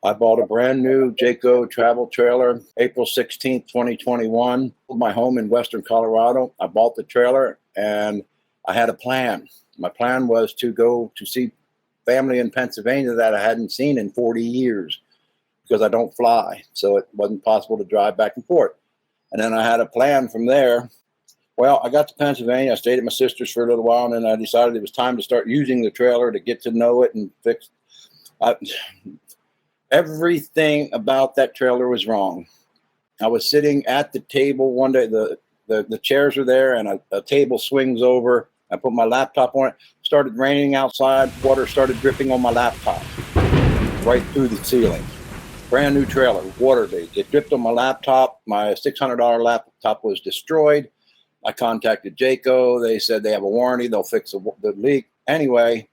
I bought a brand new Jayco travel trailer April 16th, 2021. My home in Western Colorado. I bought the trailer and I had a plan. My plan was to go to see family in Pennsylvania that I hadn't seen in 40 years because I don't fly. So it wasn't possible to drive back and forth. And then I had a plan from there. Well, I got to Pennsylvania. I stayed at my sister's for a little while, and then I decided it was time to start using the trailer to get to know it and fix. Everything about that trailer was wrong. I was sitting at the table one day. The chairs are there, and a table swings over. I put my laptop on it. Started raining outside. Water started dripping on my laptop right through the ceiling. Brand new trailer, water leak. It dripped on my laptop. My $600 laptop was destroyed. I contacted Jayco. They said they have a warranty. They'll fix the leak. Anyway,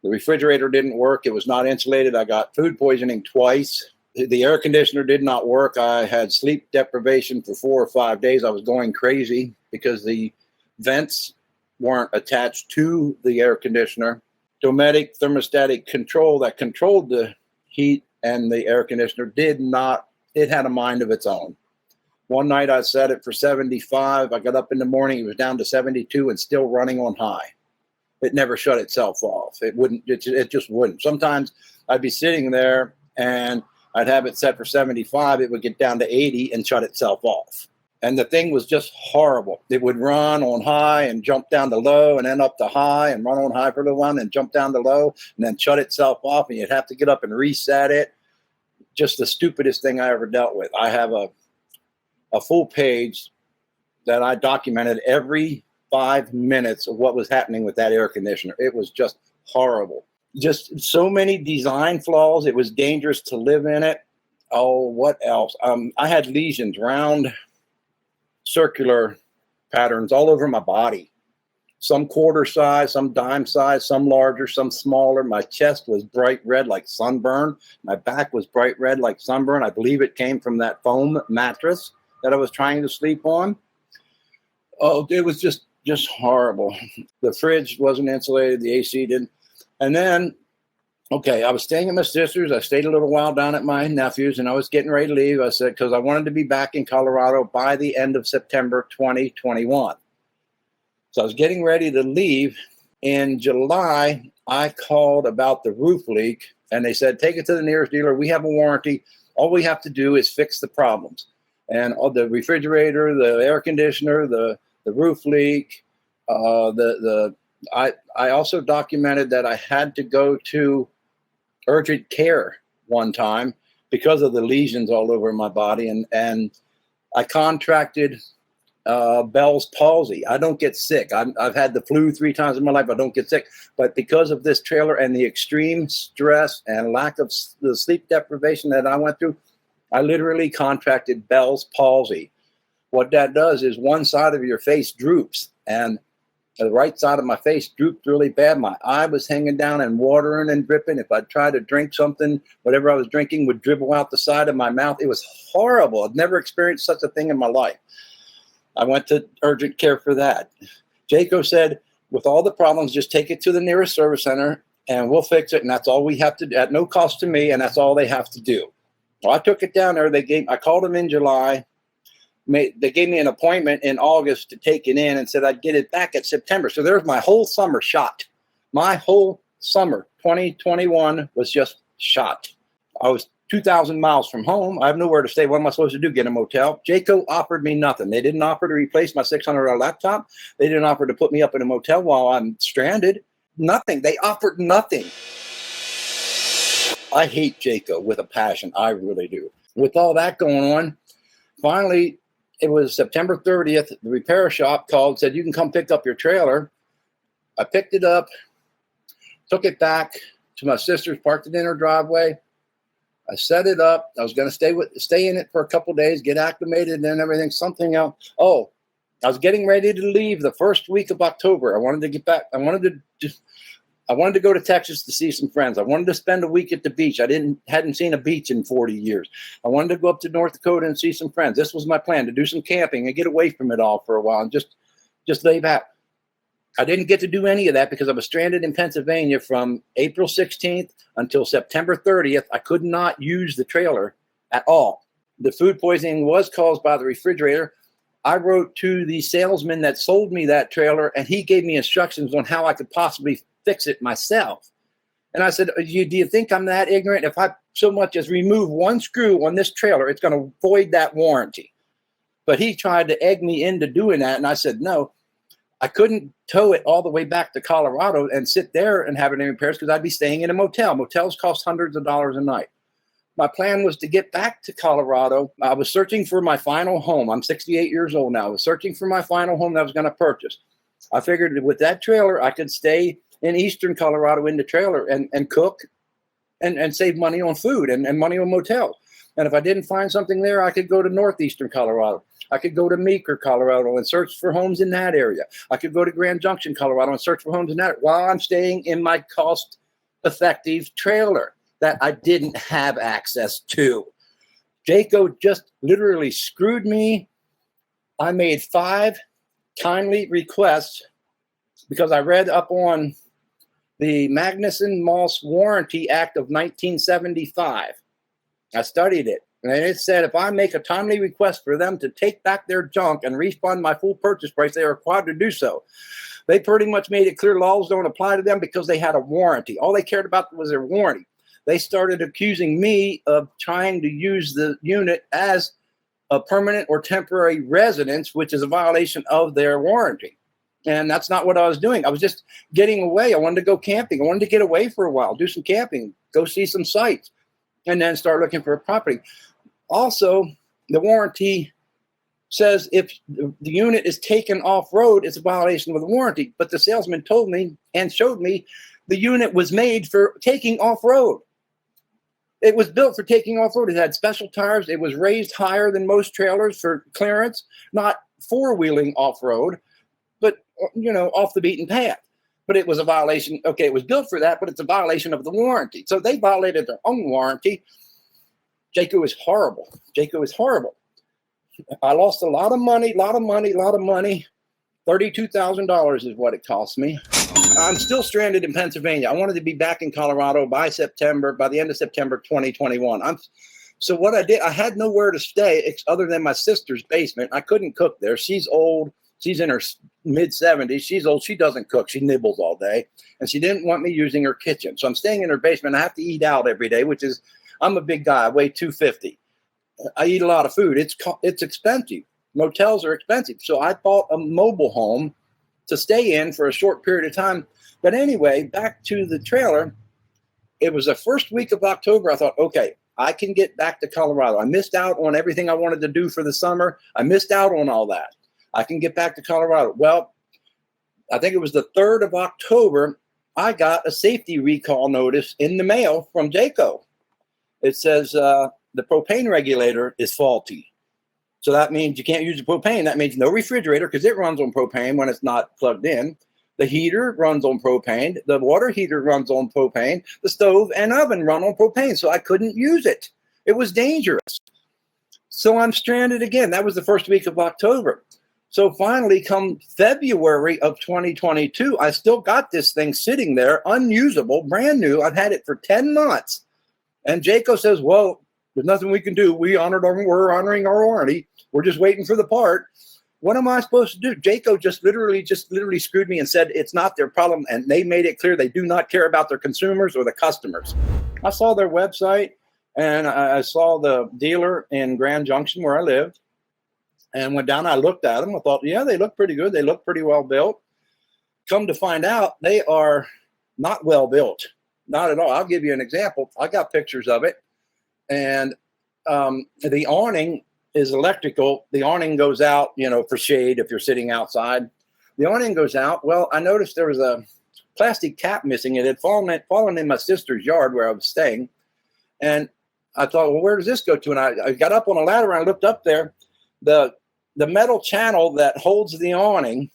the refrigerator didn't work. It was not insulated. I got food poisoning twice. The air conditioner did not work. I had sleep deprivation for 4 or 5 days. I was going crazy because the vents weren't attached to the air conditioner. Dometic thermostatic control that controlled the heat and the air conditioner it had a mind of its own. One night I set it for 75. I got up in the morning, it was down to 72 and still running on high. It never shut itself off. It just wouldn't. Sometimes I'd be sitting there and I'd have it set for 75. It would get down to 80 and shut itself off. And the thing was just horrible. It would run on high and jump down to low and then up to high and run on high for a little while and jump down to low and then shut itself off. And you'd have to get up and reset it. Just the stupidest thing I ever dealt with. I have a full page that I documented every 5 minutes of what was happening with that air conditioner. It was just horrible. Just so many design flaws. It was dangerous to live in it. Oh, what else? I had lesions, round, circular patterns all over my body. Some quarter size, some dime size, some larger, some smaller. My chest was bright red like sunburn. My back was bright red like sunburn. I believe it came from that foam mattress that I was trying to sleep on. Oh, it was just horrible. The fridge wasn't insulated. The AC didn't. And then, okay, I was staying at my sister's. I stayed a little while down at my nephew's, and I was getting ready to leave. I said, because I wanted to be back in Colorado by the end of September 2021. So I was getting ready to leave. In July, I called about the roof leak, and they said, take it to the nearest dealer. We have a warranty. All we have to do is fix the problems. And the refrigerator, the air conditioner, the roof leak, I also documented that I had to go to urgent care one time because of the lesions all over my body, and I contracted Bell's palsy. I don't get sick. I've had the flu 3 times in my life. I don't get sick, but because of this trailer and the extreme stress and lack of the sleep deprivation that I went through, I literally contracted Bell's palsy. What that does is one side of your face droops, and the right side of my face drooped really bad. My eye was hanging down and watering and dripping. If I tried to drink something, whatever I was drinking would dribble out the side of my mouth. It was horrible. I'd never experienced such a thing in my life. I went to urgent care for that. Jayco said, with all the problems, just take it to the nearest service center and we'll fix it. And that's all we have to do at no cost to me. And that's all they have to do. Well, I took it down there. I called them in July. They gave me an appointment in August to take it in and said I'd get it back at September. So there's my whole summer shot. My whole summer, 2021, was just shot. I was 2,000 miles from home. I have nowhere to stay. What am I supposed to do? Get a motel? Jayco offered me nothing. They didn't offer to replace my $600 laptop. They didn't offer to put me up in a motel while I'm stranded. Nothing. They offered nothing. I hate Jayco with a passion. I really do. With all that going on, finally, it was September 30th. The repair shop called, said, you can come pick up your trailer. I picked it up, took it back to my sister's, parked it in her driveway. I set it up. I was going to stay in it for a couple of days, get acclimated and everything, something else. Oh, I was getting ready to leave the first week of October. I wanted to get back. I wanted to go to Texas to see some friends. I wanted to spend a week at the beach. I hadn't seen a beach in 40 years. I wanted to go up to North Dakota and see some friends. This was my plan, to do some camping and get away from it all for a while and just lay back. I didn't get to do any of that because I was stranded in Pennsylvania from April 16th until September 30th. I could not use the trailer at all. The food poisoning was caused by the refrigerator. I wrote to the salesman that sold me that trailer, and he gave me instructions on how I could possibly fix it myself. And I said, do you think I'm that ignorant? If I so much as remove one screw on this trailer, it's going to void that warranty. But he tried to egg me into doing that, and I said, no. I couldn't tow it all the way back to Colorado and sit there and have it in repairs because I'd be staying in a motel. Motels cost hundreds of dollars a night. My plan was to get back to Colorado. I was searching for my final home. I'm 68 years old now. I was searching for my final home that I was going to purchase. I figured with that trailer, I could stay in eastern Colorado in the trailer and cook and save money on food and money on motels. And if I didn't find something there, I could go to northeastern Colorado. I could go to Meeker, Colorado, and search for homes in that area. I could go to Grand Junction, Colorado, and search for homes in that while I'm staying in my cost-effective trailer that I didn't have access to. Jayco just literally screwed me. I made 5 timely requests because I read up on the Magnuson-Moss Warranty Act of 1975. I studied it. And it said if I make a timely request for them to take back their junk and refund my full purchase price, they are required to do so. They pretty much made it clear laws don't apply to them because they had a warranty. All they cared about was their warranty. They started accusing me of trying to use the unit as a permanent or temporary residence, which is a violation of their warranty. And that's not what I was doing. I was just getting away. I wanted to go camping. I wanted to get away for a while, do some camping, go see some sights, and then start looking for a property. Also, the warranty says if the unit is taken off-road, it's a violation of the warranty. But the salesman told me and showed me the unit was made for taking off-road. It was built for taking off-road. It had special tires. It was raised higher than most trailers for clearance, not four-wheeling off-road, but, off the beaten path. But it was a violation. Okay, it was built for that, but it's a violation of the warranty. So they violated their own warranty. Jayco is horrible. Jayco is horrible. I lost a lot of money. $32,000 is what it cost me. I'm still stranded in Pennsylvania. I wanted to be back in Colorado by the end of September 2021. So what I did, I had nowhere to stay other than my sister's basement. I couldn't cook there. She's old. She's in her mid-70s. She's old. She doesn't cook. She nibbles all day. And she didn't want me using her kitchen. So I'm staying in her basement. I have to eat out every day, I'm a big guy. I weigh 250. I eat a lot of food. It's expensive. Motels are expensive. So I bought a mobile home to stay in for a short period of time. But anyway, back to the trailer. It was the first week of October. I thought, okay, I can get back to Colorado. I missed out on everything I wanted to do for the summer. I missed out on all that. I can get back to Colorado. Well, I think it was the 3rd of October, I got a safety recall notice in the mail from Jayco. It says the propane regulator is faulty. So that means you can't use the propane. That means no refrigerator because it runs on propane when it's not plugged in. The heater runs on propane. The water heater runs on propane. The stove and oven run on propane. So I couldn't use it. It was dangerous. So I'm stranded again. That was the first week of October. So finally, come February of 2022, I still got this thing sitting there, unusable, brand new. I've had it for 10 months. And Jayco says, well, there's nothing we can do. We're honoring our warranty. We're just waiting for the part. What am I supposed to do? Jayco just literally screwed me and said it's not their problem. And they made it clear they do not care about their consumers or the customers. I saw their website and I saw the dealer in Grand Junction where I lived and went down. I looked at them. I thought, yeah, they look pretty good. They look pretty well built. Come to find out, they are not well built. Not at all. I'll give you an example. I got pictures of it. And the awning is electrical. The awning goes out, for shade if you're sitting outside. The awning goes out. Well, I noticed there was a plastic cap missing. It had fallen in my sister's yard where I was staying. And I thought, well, where does this go to? And I got up on a ladder and I looked up there. The metal channel that holds the awning,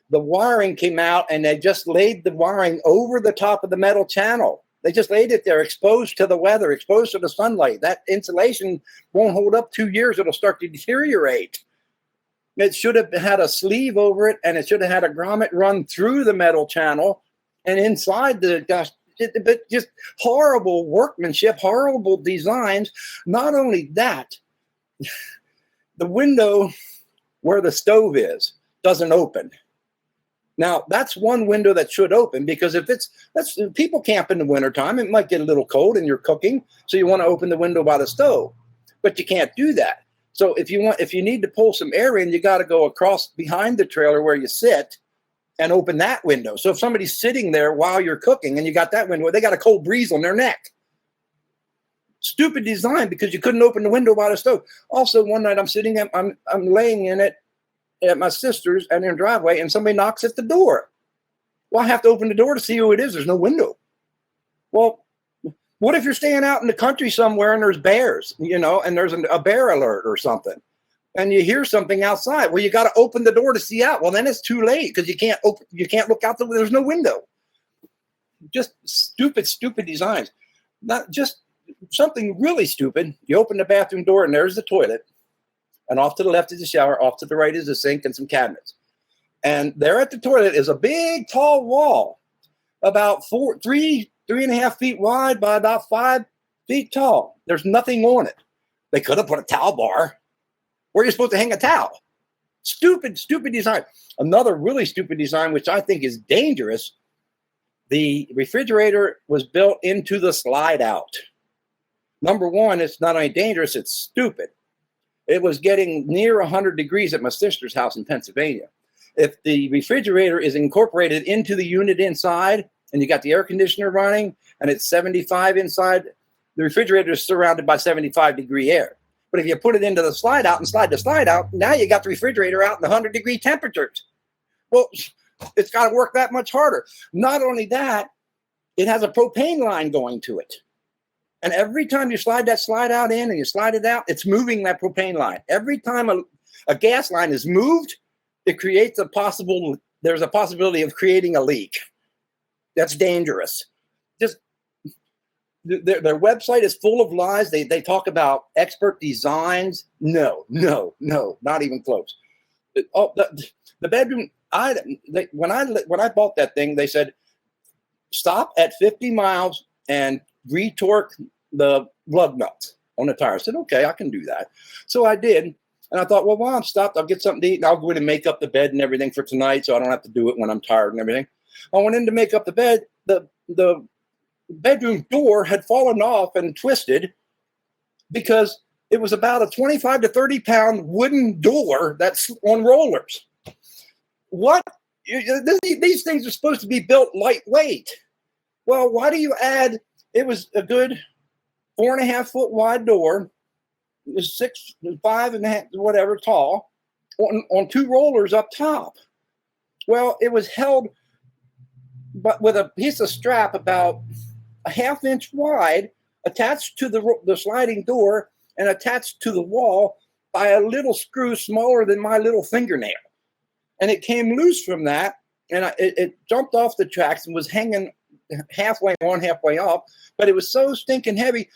the wiring came out and they just laid the wiring over the top of the metal channel. They just laid it there, exposed to the weather, exposed to the sunlight. That insulation won't hold up 2 years. It'll start to deteriorate. It should have had a sleeve over it, and it should have had a grommet run through the metal channel and inside the gosh. But just horrible workmanship, horrible designs. Not only that, the window where the stove is doesn't open. Now, that's one window that should open, because if people camp in the wintertime, it might get a little cold and you're cooking, so you want to open the window by the stove, but you can't do that. So if you need to pull some air in, you got to go across behind the trailer where you sit and open that window. So if somebody's sitting there while you're cooking and you got that window, they got a cold breeze on their neck. Stupid design, because you couldn't open the window by the stove. Also, one night I'm laying in it at my sister's and in her driveway, and somebody knocks at the door. Well, I have to open the door to see who it is. There's no window. Well, what if you're staying out in the country somewhere and there's bears, and there's a bear alert or something, and you hear something outside? Well, you got to open the door to see out. Well, then it's too late, because you can't look out there's no window. Just stupid designs. Not just something really stupid. You open the bathroom door and there's the toilet, and off to the left is the shower, off to the right is the sink and some cabinets. And there at the toilet is a big tall wall, about 3.5 feet wide by about 5 feet tall. There's nothing on it. They could have put a towel bar where you're supposed to hang a towel. Stupid design. Another really stupid design, which I think is dangerous. The refrigerator was built into the slide out. Number one, it's not only dangerous, it's stupid. It was getting near 100 degrees at my sister's house in Pennsylvania. If the refrigerator is incorporated into the unit inside, and you got the air conditioner running, and it's 75 inside, the refrigerator is surrounded by 75-degree air. But if you put it into the slide out and slide the slide out, now you got the refrigerator out in the 100-degree temperatures. Well, it's got to work that much harder. Not only that, it has a propane line going to it. And every time you slide that slide out in and you slide it out, it's moving that propane line. Every time a gas line is moved, it creates there's a possibility of creating a leak. That's dangerous. Just their website is full of lies. They talk about expert designs. No, not even close. Oh, the bedroom. When I bought that thing, they said stop at 50 miles and retorque the lug nuts on the tire. I said, okay, I can do that. So I did. And I thought, well, while I'm stopped, I'll get something to eat and I'll go in and make up the bed and everything for tonight, so I don't have to do it when I'm tired and everything. I went in to make up the bed. The bedroom door had fallen off and twisted because it was about a 25 to 30 pound wooden door that's on rollers. What? These things are supposed to be built lightweight. Well, why do you add? It was a good 4.5 foot wide door. It was 5.5, whatever, tall, on two rollers up top. Well, it was held but with a piece of strap about a 1/2 inch wide attached to the sliding door and attached to the wall by a little screw smaller than my little fingernail. And it came loose from that, and it jumped off the tracks and was hanging halfway on, halfway off, but it was so stinking heavy.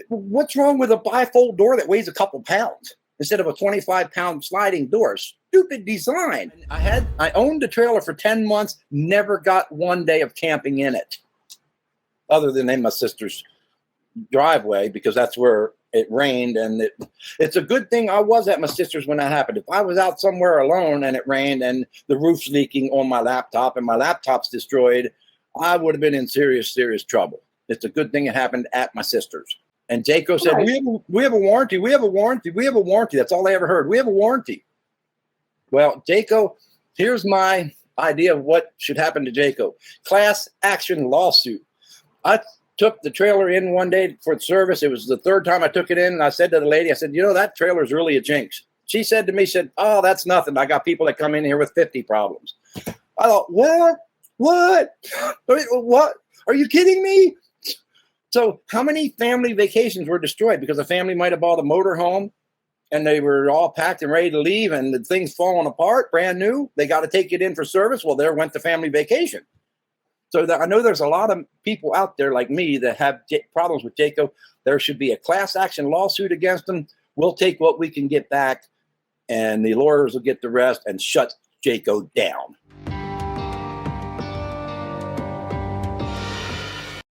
What's wrong with a bifold door that weighs a couple pounds instead of a 25-pound sliding door? Stupid design. I owned a trailer for 10 months, never got one day of camping in it, other than in my sister's driveway, because that's where it rained. And it's a good thing I was at my sister's when that happened. If I was out somewhere alone and it rained and the roof's leaking on my laptop and my laptop's destroyed, I would have been in serious trouble. It's a good thing it happened at my sister's. And Jayco said, right. we have a warranty. We have a warranty. We have a warranty. That's all I ever heard. We have a warranty. Well, Jayco, here's my idea of what should happen to Jayco. Class action lawsuit. I took the trailer in one day for service. It was the third time I took it in. And I said to the lady, I said, that trailer is really a jinx. She said to me, oh, that's nothing. I got people that come in here with 50 problems. I thought, what? What? Are you kidding me? So how many family vacations were destroyed because a family might have bought a motor home and they were all packed and ready to leave and the thing's falling apart, brand new. They got to take it in for service. Well, there went the family vacation. So I know there's a lot of people out there like me that have problems with Jayco. There should be a class action lawsuit against them. We'll take what we can get back and the lawyers will get the rest and shut Jayco down.